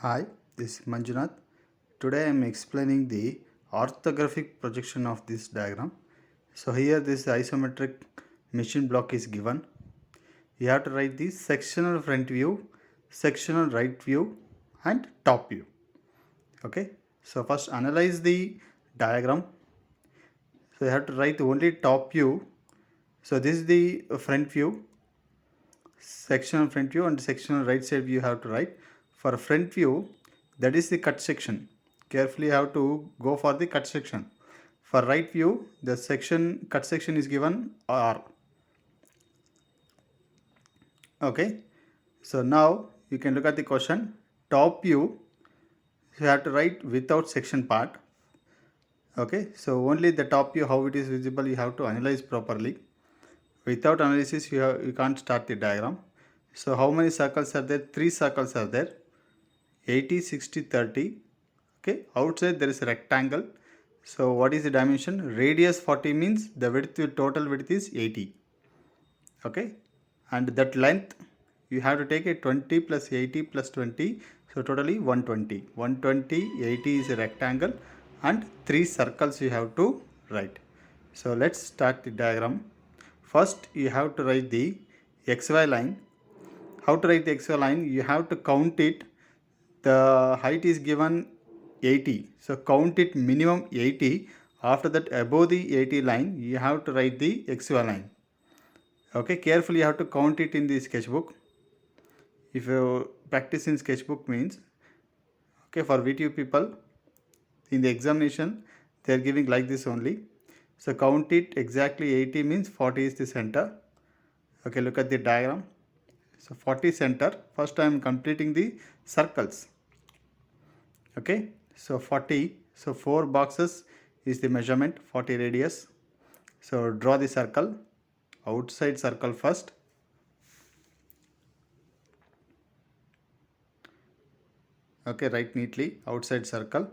Hi, this is Manjunath. Today I am explaining the orthographic projection of this diagram. So here this isometric machine block is given. You have to write the sectional front view, sectional right view and top view. Okay. So first analyze the diagram. So you have to write only top view. So this is the front view, sectional front view and sectional right side view you have to write. For front view, that is the cut section. Carefully have to go for the cut section. For right view, the section cut section is given R. Okay. So now you can look at the question. Top view, you have to write without section part. Okay. So only the top view, how it is visible, you have to analyze properly. Without analysis, you can't start the diagram. So how many circles are there? 3 circles are there. 80, 60, 30. Okay, outside there is a rectangle. So what is the dimension? Radius 40 means the width, total width is 80. Okay, and that length you have to take a 20 plus 80 plus 20. So totally 120. 120, 80 is a rectangle and 3 circles you have to write. So let's start the diagram. First you have to write the XY line. How to write the XY line? You have to count it. The height is given 80. So count it minimum 80. After that, above the 80 line, you have to write the XY line. Okay, carefully you have to count it in the sketchbook. If you practice in sketchbook means, okay, for VTU people, in the examination, they are giving like this only. So count it exactly 80 means 40 is the center. Okay, look at the diagram. So 40 center. First I am completing the circles. Okay, so 40. So 4 boxes is the measurement, 40 radius. So draw the circle, outside circle first. Okay, write neatly outside circle.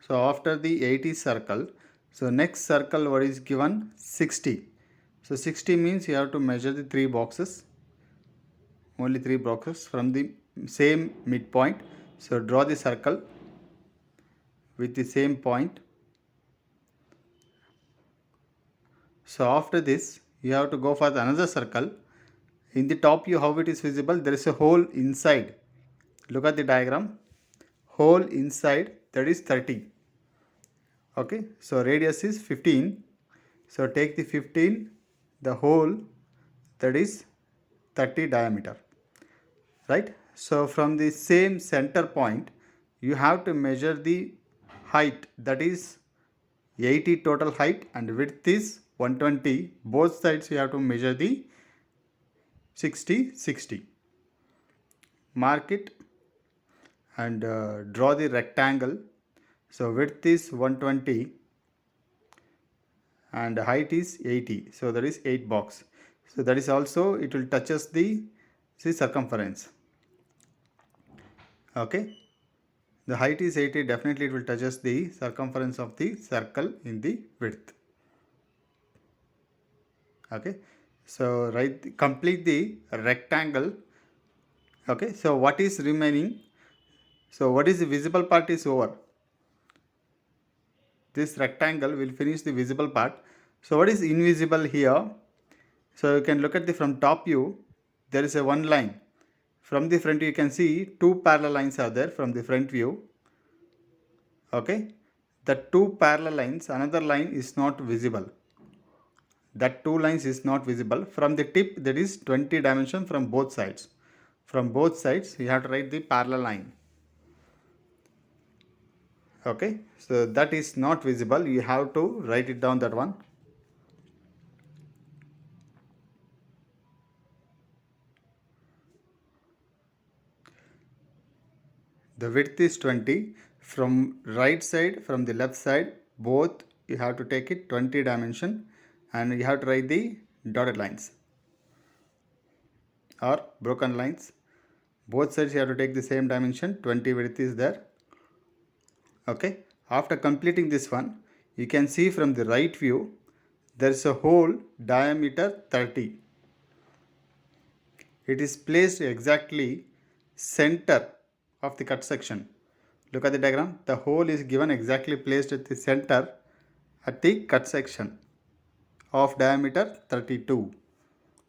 So after the 80 circle, so next circle what is given? 60. So 60 means you have to measure the 3 boxes, only 3 boxes from the same midpoint. So draw the circle with the same point. So after this, you have to go for another circle. In the top view, how it is visible? There is a hole inside. Look at the diagram. Hole inside, that is 30. Okay, so radius is 15. So take the 15, the hole, that is 30 diameter. Right? So from the same center point, you have to measure the height, that is 80 total height, and width is 120. Both sides you have to measure the 60, 60. Mark it and draw the rectangle. So width is 120 and height is 80. So that is 8 box. So that is also, it will touches the circumference. Okay. The height is 80, definitely it will touches the circumference of the circle in the width. Okay. So complete the rectangle. Okay. So what is remaining? So what is the visible part is over. This rectangle will finish the visible part. So what is invisible here? So you can look at the from top view, there is a one line. From the front you can see 2 parallel lines are there from the front view. Okay. The 2 parallel lines, another line is not visible. That 2 lines is not visible. From the tip, there is 20 dimension from both sides. From both sides you have to write the parallel line. Okay, so that is not visible. You have to write it down, that one. The width is 20. From right side, from the left side, both you have to take it 20 dimension and you have to write the dotted lines or broken lines. Both sides you have to take the same dimension, 20 width is there. Okay, after completing this one, you can see from the right view, there is a hole diameter 30. It is placed exactly center of the cut section. Look at the diagram. The hole is given exactly placed at the center at the cut section of diameter 32.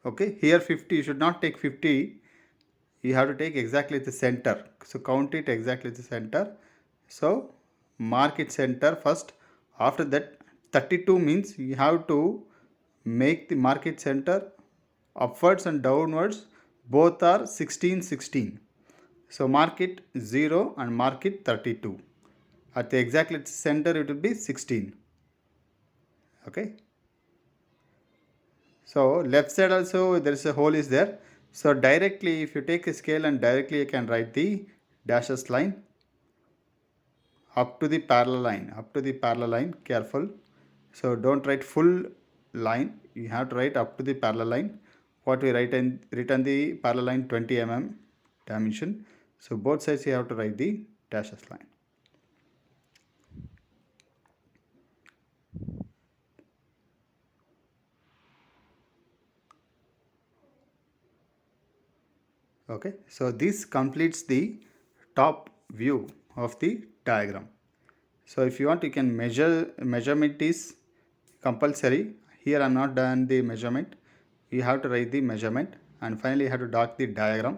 Okay, here 50, you should not take 50, you have to take exactly the center. So count it exactly the center. So mark it center first. After that 32 means you have to make the market center upwards and downwards, both are 16 16. So mark it 0 and mark it 32. At the exactly center it will be 16. Okay. So left side also there is a hole is there. So directly if you take a scale and directly you can write the dashes line up to the parallel line, careful. So don't write full line, you have to write up to the parallel line. What we written the parallel line 20 mm dimension. So both sides you have to write the dashes line. Okay, so this completes the top view of the diagram. So if you want, you can measurement is compulsory. Here I am not done the measurement. You have to write the measurement, and finally you have to dock the diagram.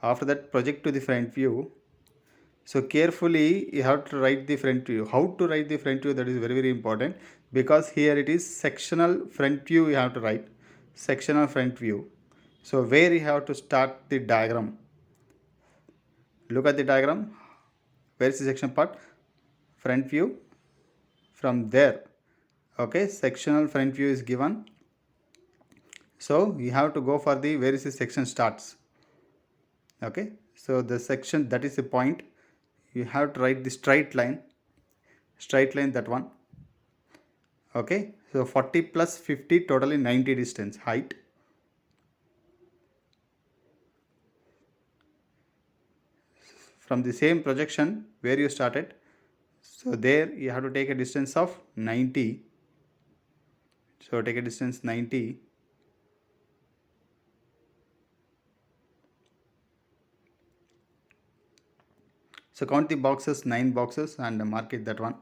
After that, project to the front view. So carefully you have to write the front view. How to write the front view, that is very very important, because here it is sectional front view you have to write. Sectional front view. So where you have to start the diagram. Look at the diagram. Where is the section part? Front view. From there. Okay, sectional front view is given. So you have to go for the where is the section starts. Okay, so the section, that is the point. You have to write the straight line that one. Okay, so 40 plus 50, totally 90 distance height. From the same projection where you started, so there you have to take a distance of 90. So take a distance 90. So count the boxes, 9 boxes, and mark it that one.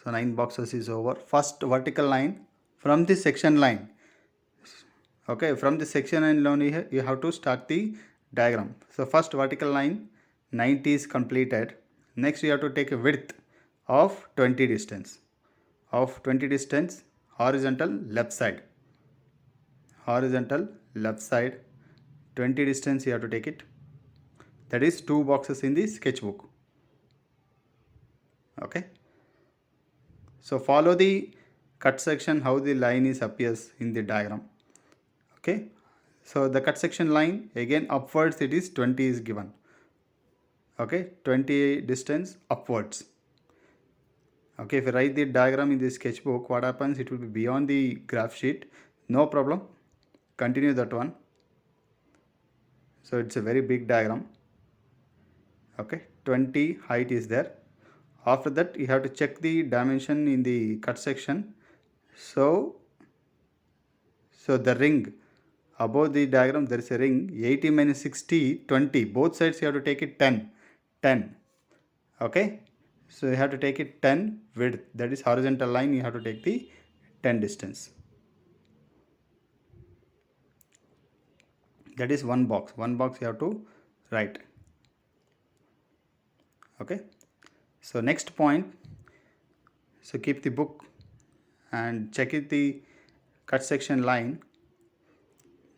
So 9 boxes is over. First vertical line from the section line. Okay, from the section line you have to start the diagram. So first vertical line 90 is completed. Next you have to take a width of 20 distance. Of 20 distance, horizontal left side. Horizontal left side, 20 distance you have to take it. That is 2 boxes in the sketchbook. Okay, so follow the cut section how the line is appears in the diagram. Okay, so the cut section line again upwards it is 20 is given. Okay, 20 distance upwards. Okay, if you write the diagram in the sketchbook, what happens, it will be beyond the graph sheet. No problem, continue that one. So it's a very big diagram. Okay, 20 height is there. After that you have to check the dimension in the cut section. So the ring above the diagram there is a ring, 80 minus 60 20, both sides you have to take it 10. Okay, so you have to take it 10 width, that is horizontal line you have to take the 10 distance. That is one box you have to write. Okay, so next point, so keep the book and check it the cut section line.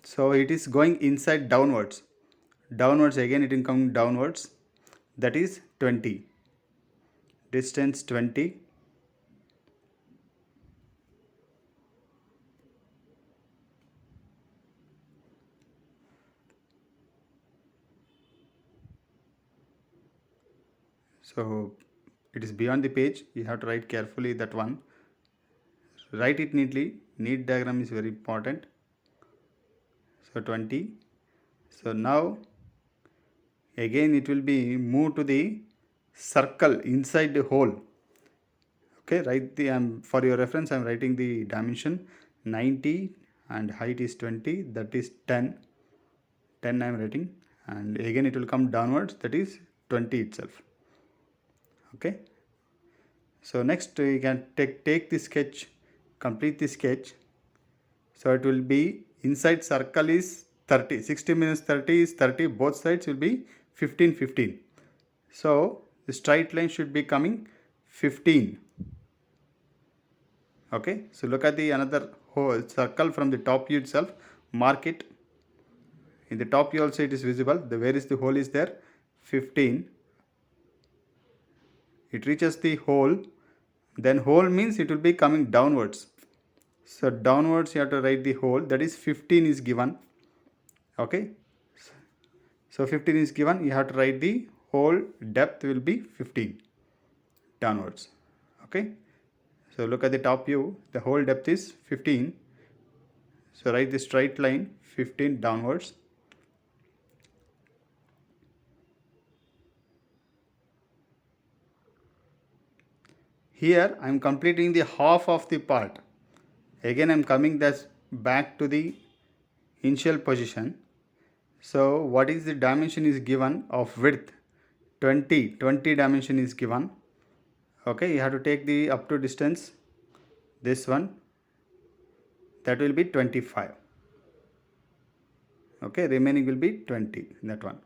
So it is going inside downwards again, it will come downwards, that is 20 distance 20. So it is beyond the page, you have to write carefully that one. Write it neatly, neat diagram is very important. So 20. So now again it will be moved to the circle inside the hole. Okay, write the for your reference I am writing the dimension 90 and height is 20, that is 10 I am writing, and again it will come downwards, that is 20 itself. Okay. So next you can take the sketch, complete the sketch. So it will be inside circle is 30, 60 minus 30 is 30, both sides will be 15, 15. So the straight line should be coming 15. Okay, so look at the another whole circle from the top view itself, mark it. In the top view also it is visible, where is the hole is there, 15. It reaches the hole, then hole means it will be coming downwards. So downwards you have to write the hole, that is 15 is given. Okay, so 15 is given, you have to write the hole depth will be 15 downwards. Okay, so look at the top view, the hole depth is 15. So write the straight line 15 downwards. Here I am completing the half of the part. Again I am coming this back to the initial position. So what is the dimension is given of width? 20 dimension is given. Okay, you have to take the up to distance, this one, that will be 25. Okay, remaining will be 20, that one.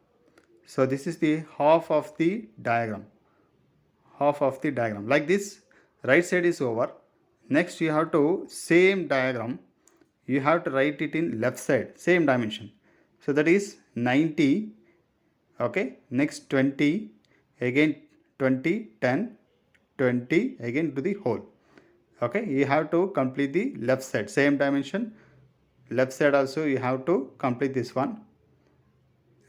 So this is the half of the diagram. Half of the diagram. Like this, right side is over. Next you have to, same diagram, you have to write it in left side, same dimension. So that is 90. Okay, next 20, again 20, 10, 20, again to the whole. Okay, you have to complete the left side, same dimension. Left side also you have to complete this one.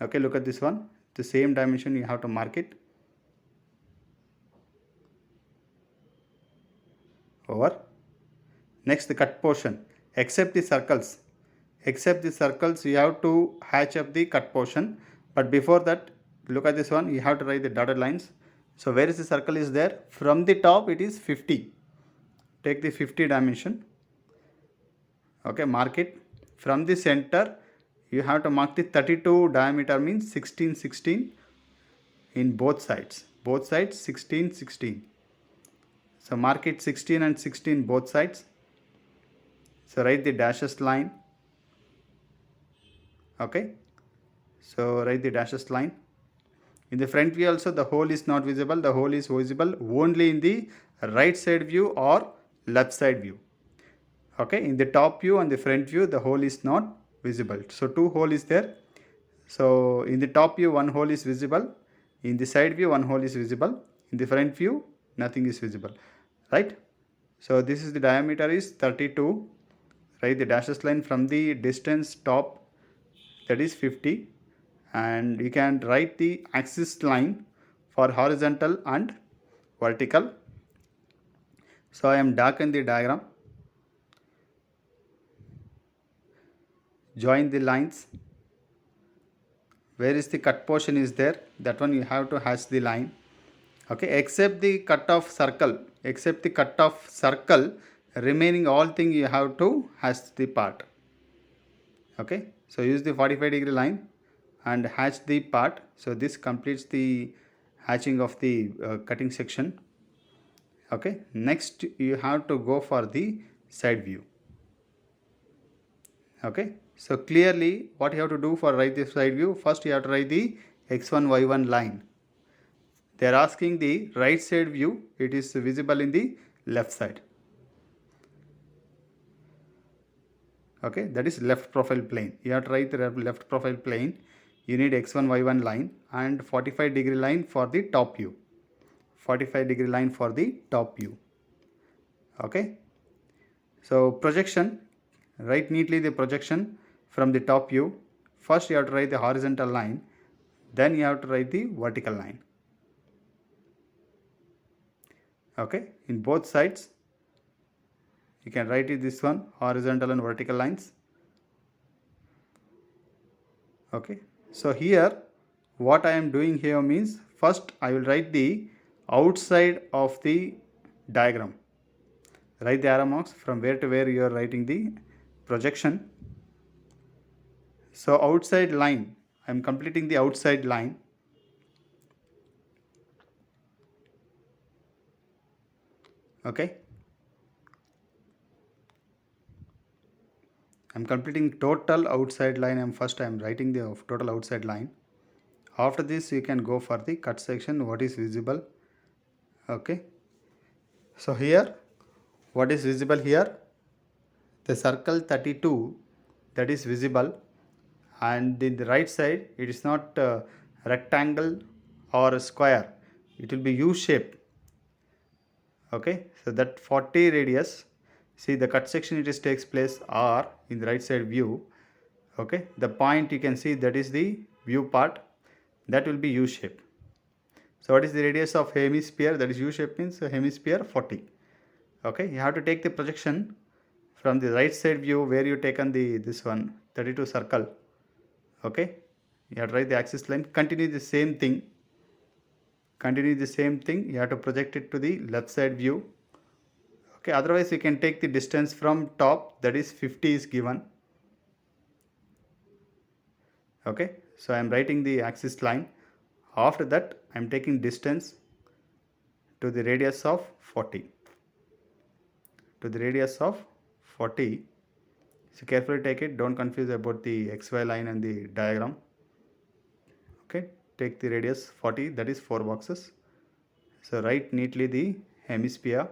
Okay, look at this one, the same dimension you have to mark it. Over. Next, the cut portion, except the circles. Except the circles, you have to hatch up the cut portion. But before that, look at this one, you have to write the dotted lines. So where is the circle is there? From the top it is 50. Take the 50 dimension. Okay, mark it. From the center, you have to mark the 32 diameter, means 16, 16 in both sides. Both sides 16, 16. So mark it 16 and 16 both sides. So write the dashes line. Okay, so write the dashes line. In the front view also the hole is not visible, the hole is visible only in the right side view or left side view. Okay, in the top view and the front view the hole is not visible. So two hole is there. So in the top view one hole is visible, in the side view one hole is visible, in the front view nothing is visible, right? So this is the diameter is 32. Write the dashes line from the distance top, that is 50, and you can write the axis line for horizontal and vertical. So I am darken the diagram. Join the lines. Where is the cut portion is there, that one you have to hatch the line. Okay, except the cut off circle, remaining all thing you have to hatch the part. Okay, so use the 45-degree line and hatch the part. So this completes the hatching of the cutting section. Okay, next you have to go for the side view. Okay, so clearly what you have to do for write the side view, first you have to write the x1 y1 line. They are asking the right side view, it is visible in the left side. Okay, that is left profile plane. You have to write the left profile plane. You need x1 y1 line and 45-degree line for the top view. 45-degree line for the top view. Okay, so projection, write neatly the projection from the top view. First you have to write the horizontal line, then you have to write the vertical line. Okay, in both sides you can write it this one, horizontal and vertical lines. Okay, so here what I am doing here means, first I will write the outside of the diagram. Write the arrow marks from where to where you are writing the projection. So outside line, I am completing the outside line. Okay, I'm completing total outside line. I'm writing the total outside line. After this you can go for the cut section, what is visible. Okay, so here what is visible here, the circle 32 that is visible, and in the right side it is not rectangle or a square, it will be U shape. Okay, so that 40 radius, see the cut section it is takes place R in the right side view. Okay, the point you can see that is the view part, that will be U shape. So what is the radius of hemisphere, that is U shape means hemisphere 40. Okay, you have to take the projection from the right side view where you taken the this one 32 circle. Okay, you have to write the axis line, continue the same thing, you have to project it to the left side view. Okay, otherwise you can take the distance from top, that is 50 is given. Okay, so I am writing the axis line, after that I am taking distance to the radius of 40, so carefully take it, don't confuse about the xy line and the diagram. Okay, take the radius 40, that is 4 boxes. So write neatly the hemisphere.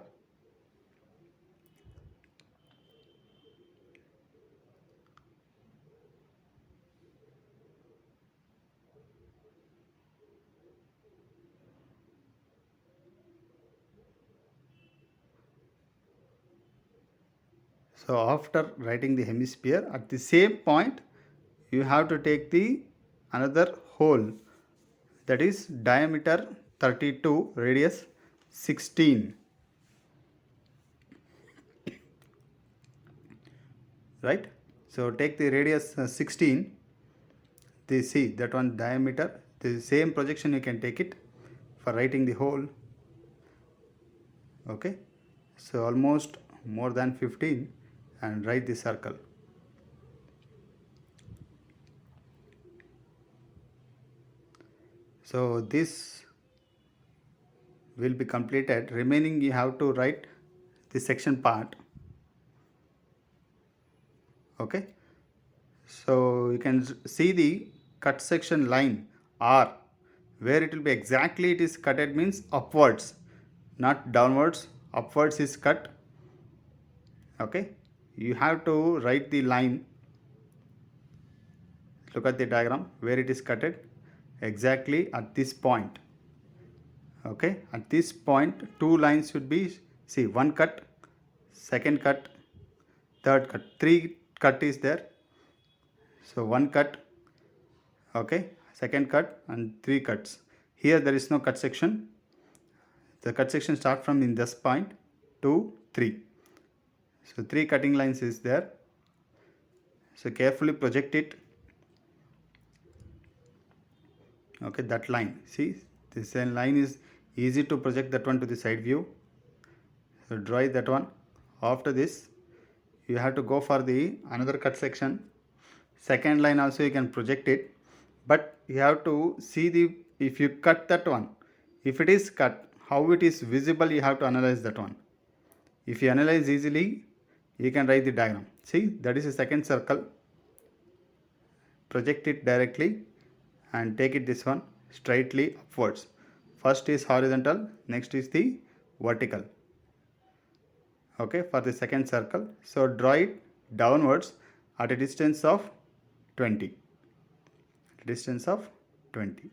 So after writing the hemisphere, at the same point you have to take the another hole, that is diameter 32, radius 16. Right? So take the radius 16, the see that one diameter, the same projection you can take it for writing the hole. Okay, so almost more than 15, and write the circle. So this will be completed, remaining you have to write the section part. Okay, so you can see the cut section line R, where it will be exactly it is cutted means upwards, not downwards, upwards is cut. Okay, you have to write the line, look at the diagram where it is cutted exactly at this point. Okay, at this point two lines should be, see, one cut, second cut, third cut, three cut is there. So one cut, okay, second cut, and three cuts. Here there is no cut section, the cut section start from in this point 2 3, so three cutting lines is there. So carefully project it. Okay, that line, see this line is easy to project, that one to the side view. So draw that one. After this you have to go for the another cut section, second line also you can project it, but you have to see the, if you cut that one, if it is cut, how it is visible, you have to analyze that one. If you analyze easily, you can write the diagram. See, that is a second circle, project it directly and take it this one straightly upwards. First is horizontal, next is the vertical. Okay, for the second circle, so draw it downwards at a distance of 20, distance of 20.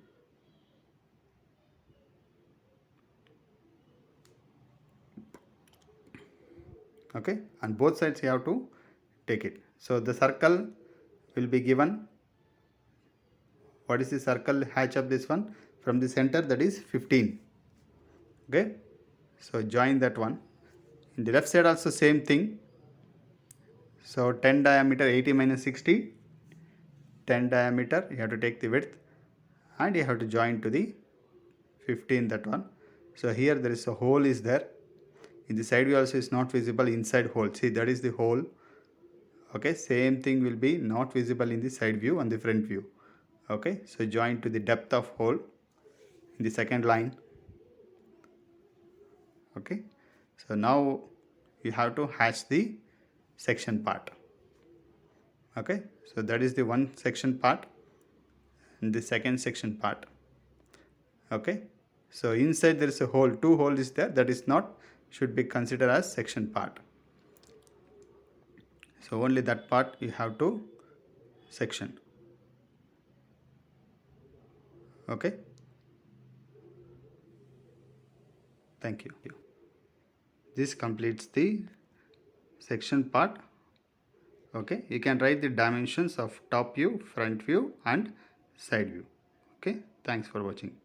Okay, and both sides you have to take it. So the circle will be given, what is the circle hatch of this one, from the center, that is 15. Okay, so join that one. In the left side also same thing. So 10 diameter 80 minus 60, 10 diameter you have to take the width, and you have to join to the 15, that one. So here there is a hole is there, in the side view also is not visible, inside hole, see that is the hole. Okay, same thing will be not visible in the side view and the front view. Okay, so join to the depth of hole in the second line. Okay, So now you have to hatch the section part. Okay, so that is the one section part and the second section part. Okay, so inside there is a hole, two hole is there, that is not should be considered as section part. So only that part you have to section. Okay, thank you. This completes the section part. Okay, you can write the dimensions of top view, front view and side view. Okay, thanks for watching.